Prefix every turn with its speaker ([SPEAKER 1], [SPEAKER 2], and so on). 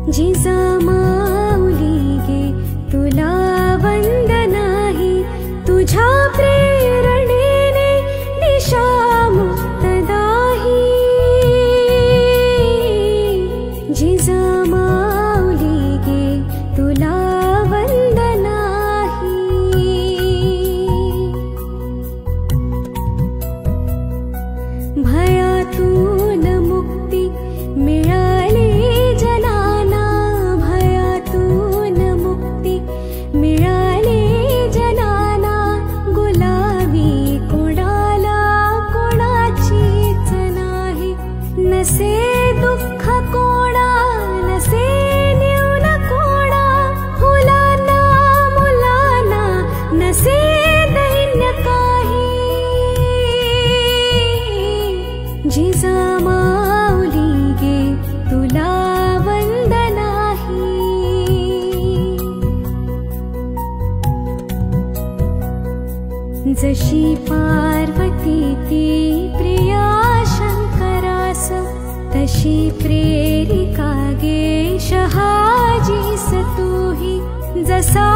[SPEAKER 1] जिजामाऊली गे तुला वंदनाही, तुझ्या प्रेरणेने दिशा मुक्तदाही। जिजामाऊली गे तुला वंदनाही। भयातून मुक्ती मिळाली जनाना, भयातून मुक्ती मिळाली जनाना। गुलाबी कोणाला कोणाचीच नाही, नसे दुःख कोणा नसे न्यून कोणा। मुलांना मुलांना नसे दैन्य काही, जिजामाऊली गे तुला वंदनाही। जशी पार्वती ती प्रिया शंकरास, तशी प्रेरिका गे शहाजीस तूही। जसा